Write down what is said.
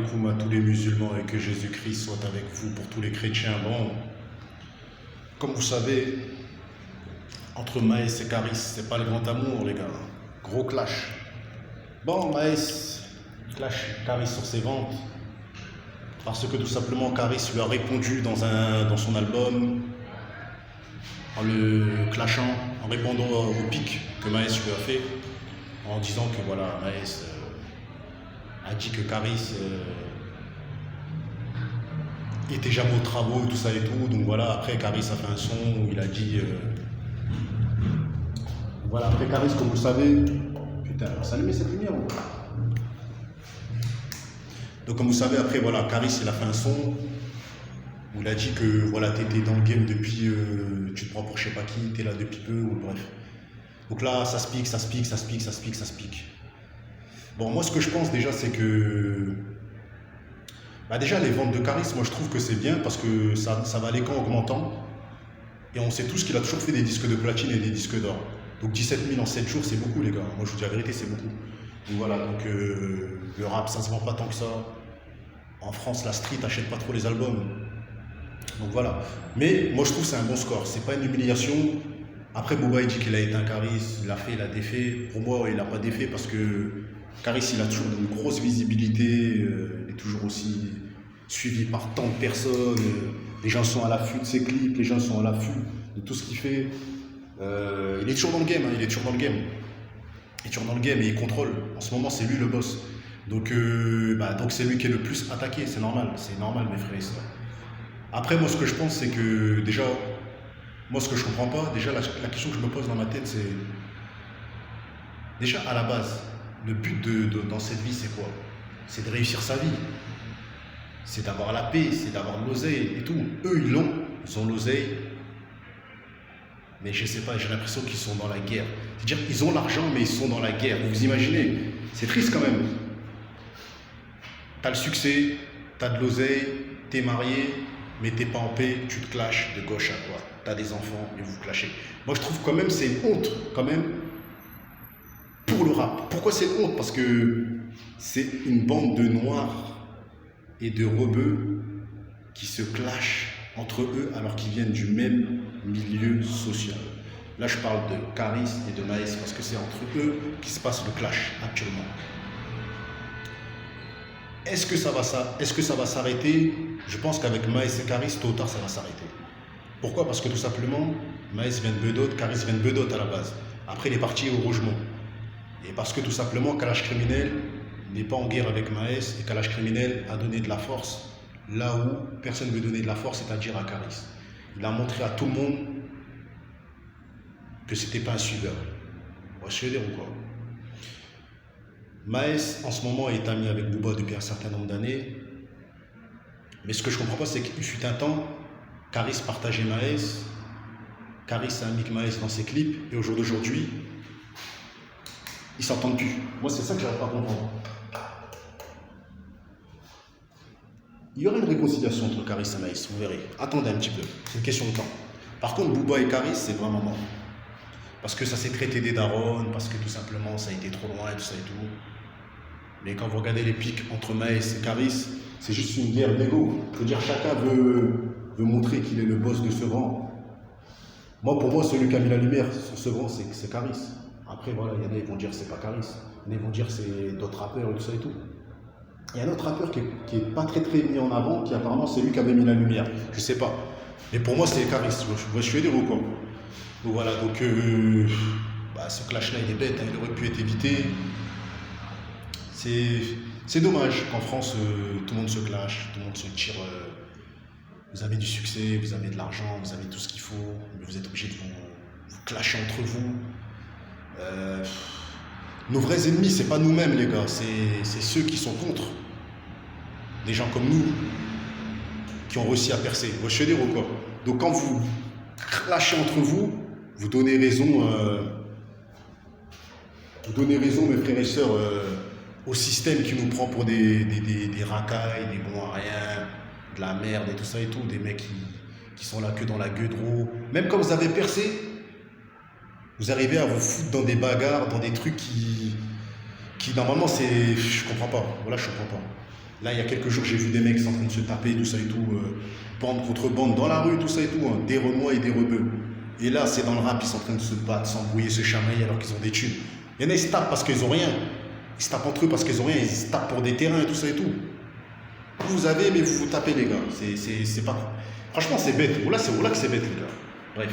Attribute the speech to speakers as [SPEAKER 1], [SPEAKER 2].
[SPEAKER 1] alaikum à tous les musulmans et que Jésus-Christ soit avec vous pour tous les chrétiens. Bon, comme vous savez, entre Maës et Caris, c'est pas le grand amour, les gars. Gros clash. Bon, Maës clash Caris sur ses ventes parce que tout simplement Caris lui a répondu dans son album en le clashant, en répondant au pic que Maës lui a fait, en disant que voilà, Maës a dit que Caris était jamais aux travaux et tout ça et tout. Donc voilà, après Caris a fait un son où il a dit voilà, après Caris, comme vous le savez, putain, ça allumé cette lumière ou pas? Donc comme vous savez, après voilà, Caris il a fait un son où il a dit que voilà, t'étais dans le game depuis, tu te prends pour je sais pas qui, t'es là depuis peu, ou bref. Donc là, ça se pique, ça se pique, ça se pique, ça se pique, ça se pique. Bon, moi ce que je pense déjà, c'est que bah, déjà les ventes de Caris, moi je trouve que c'est bien parce que ça va aller qu'en augmentant. Et on sait tous qu'il a toujours fait des disques de platine et des disques d'or. Donc 17 000 en 7 jours, c'est beaucoup les gars. Moi je vous dis la vérité, c'est beaucoup. Donc voilà, donc le rap, ça se vend pas tant que ça. En France, la street achète pas trop les albums. Donc voilà. Mais moi je trouve que c'est un bon score. C'est pas une humiliation. Après Booba il dit qu'il a été un Caris, il l'a fait, il a défait. Pour moi, il n'a pas défait parce que Caris il a toujours une grosse visibilité. Il est toujours aussi suivi par tant de personnes. Les gens sont à l'affût de ses clips, les gens sont à l'affût de tout ce qu'il fait. Il est toujours dans le game, hein, il est toujours dans le game. Il est toujours dans le game et il contrôle. En ce moment, c'est lui le boss. Donc c'est lui qui est le plus attaqué, c'est normal mes frères et sœurs. Après, moi, ce que je pense, c'est que déjà, moi, ce que je comprends pas, déjà, la question que je me pose dans ma tête, c'est déjà à la base, le but dans cette vie, c'est quoi? C'est de réussir sa vie. C'est d'avoir la paix, c'est d'avoir de l'oseille et tout. Eux, ils ont l'oseille. Mais je sais pas, j'ai l'impression qu'ils sont dans la guerre. C'est-à-dire qu'ils ont l'argent, mais ils sont dans la guerre. Vous imaginez? C'est triste quand même. T'as le succès, t'as de l'oseille, t'es marié, mais t'es pas en paix, tu te clashes de gauche à droite. T'as des enfants et vous vous clashez. Moi, je trouve quand même c'est une honte, quand même, pour le rap. Pourquoi c'est une honte? Parce que c'est une bande de noirs et de rebeux qui se clashent entre eux alors qu'ils viennent du même milieu social. Là, je parle de Caris et de Maës parce que c'est entre eux qui se passe le clash actuellement. Est-ce que ça va s'arrêter? Je pense qu'avec Maës et Caris, tôt ou tard, ça va s'arrêter. Pourquoi? Parce que tout simplement, Maës vient de Bedot, Caris vient de Bedot à la base. Après, il est parti au Rougemont. Et parce que tout simplement, Kalash Criminel n'est pas en guerre avec Maës et Kalash Criminel a donné de la force là où personne ne veut donner de la force, c'est-à-dire à Caris. Il a montré à tout le monde que c'était pas un suiveur. On va se dire ou quoi? Maës, en ce moment, est ami avec Booba depuis un certain nombre d'années. Mais ce que je comprends pas, c'est qu'il fut un temps, Caris partageait Maës, Caris a mis Maës dans ses clips, et au jour d'aujourd'hui, ils s'entendent plus. Moi, c'est ça que j'arrive pas à comprendre. Il y aura une réconciliation entre Caris et Maës, vous verrez. Attendez un petit peu, c'est une question de temps. Par contre, Booba et Caris, c'est vraiment mort. Parce que ça s'est traité des darons, parce que tout simplement, ça a été trop loin et tout ça et tout. Mais quand vous regardez les pics entre Maës et Caris, c'est juste une guerre d'ego. Je veux dire, chacun veut montrer qu'il est le boss de ce rang. Moi, pour moi, celui qui a mis la lumière sur ce rang, c'est Caris. Après, voilà, il y en a qui vont dire que c'est pas Caris. Il y en a qui vont dire que c'est d'autres rappeurs et tout ça et tout. Il y a un autre rappeur qui est pas très mis en avant, qui apparemment c'est lui qui avait mis la lumière. Je sais pas. Mais pour moi, c'est Caris. Je suis dire ou quoi? Donc voilà, donc ce clash-là, il est bête, hein, il aurait pu être évité. C'est dommage qu'en France, tout le monde se clash, tout le monde se tire. Vous avez du succès, vous avez de l'argent, vous avez tout ce qu'il faut, mais vous êtes obligé de vous clasher entre vous. Nos vrais ennemis, c'est pas nous-mêmes, les gars, c'est ceux qui sont contre. Des gens comme nous, qui ont réussi à percer. Vous voyez dire ou quoi? Donc quand vous clashez entre vous, vous donnez raison, mes frères et sœurs, au système qui nous prend pour des racailles, des bons à rien, de la merde et tout ça et tout, des mecs qui sont là que dans la gueule de roue. Même quand vous avez percé, vous arrivez à vous foutre dans des bagarres, dans des trucs qui normalement c'est... Je comprends pas, voilà, je comprends pas. Là, il y a quelques jours, j'ai vu des mecs qui sont en train de se taper, tout ça et tout, bande contre bande dans la rue, tout ça et tout, hein, des Renois et des rebeux. Et là, c'est dans le rap, ils sont en train de se battre, s'embrouiller, se chamailler alors qu'ils ont des thunes. Il y en a, ils se tapent parce qu'ils ont rien. Ils se tapent entre eux parce qu'ils ont rien, ils se tapent pour des terrains et tout ça et tout. Vous avez, mais vous vous tapez, les gars. C'est pas. Franchement, c'est bête. Voilà, c'est que c'est bête, les gars. Bref.